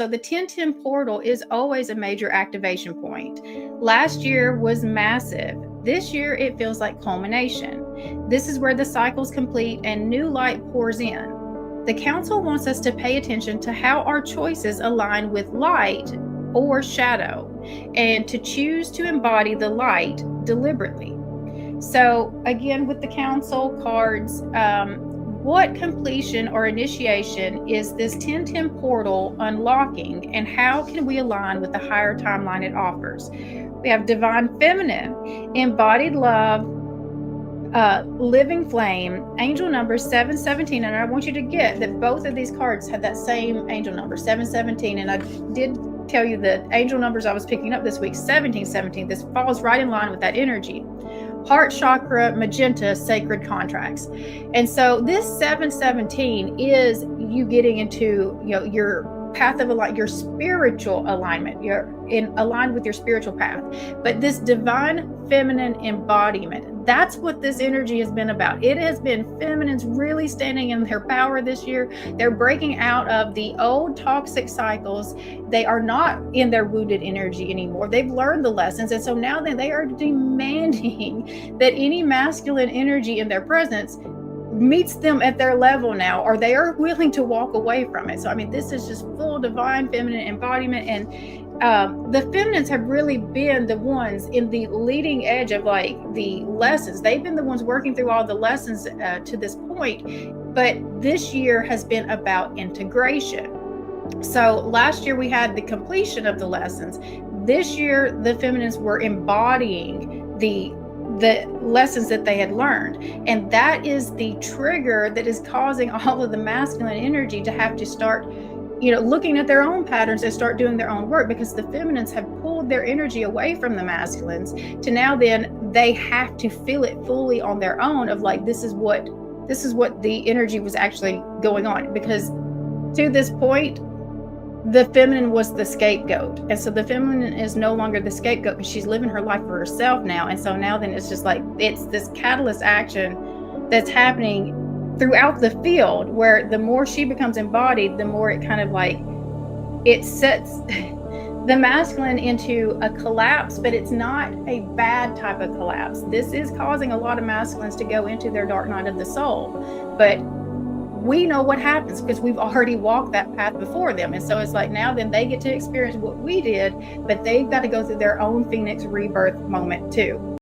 So the 1010 portal is always a major activation point. Last year was massive. This year it feels like culmination. This is where the cycle's complete and new light pours in. The council wants us to pay attention to how our choices align with light or shadow, and to choose to embody the light deliberately. So, again, with the council cards, what completion or initiation is this 1010 portal unlocking, and how can we align with the higher timeline it offers? We have divine feminine, embodied love, living flame, angel number 717. And I want you to get that both of these cards had that same angel number, 717. And I did tell you the angel numbers I was picking up this week, 1717. This falls right in line with that energy. Heart chakra, magenta, sacred contracts. And so this 717 is you getting into, your path of your spiritual alignment. You're aligned with your spiritual path. But this divine feminine embodiment, that's what this energy has been about. It has been feminines really standing in their power this year. They're breaking out of the old toxic cycles. They are not in their wounded energy anymore. They've learned the lessons. And so now then they are demanding that any masculine energy in their presence meets them at their level now, or they are willing to walk away from it. So, I mean, this is just full divine feminine embodiment. And the feminines have really been the ones in the leading edge of the lessons. They've been the ones working through all the lessons to this point. But this year has been about integration. So last year we had the completion of the lessons. This year, the feminines were embodying the lessons that they had learned. And that is the trigger that is causing all of the masculine energy to have to start, looking at their own patterns and start doing their own work, because the feminines have pulled their energy away from the masculines to now then they have to feel it fully on their own of this is what the energy was actually going on. Because to this point, the feminine was the scapegoat. And so the feminine is no longer the scapegoat because she's living her life for herself now. And so now then it's just it's this catalyst action that's happening throughout the field, where the more she becomes embodied, the more it kind of it sets the masculine into a collapse, but it's not a bad type of collapse. This is causing a lot of masculines to go into their dark night of the soul. But we know what happens because we've already walked that path before them. And so it's now then they get to experience what we did, but they've got to go through their own Phoenix rebirth moment too.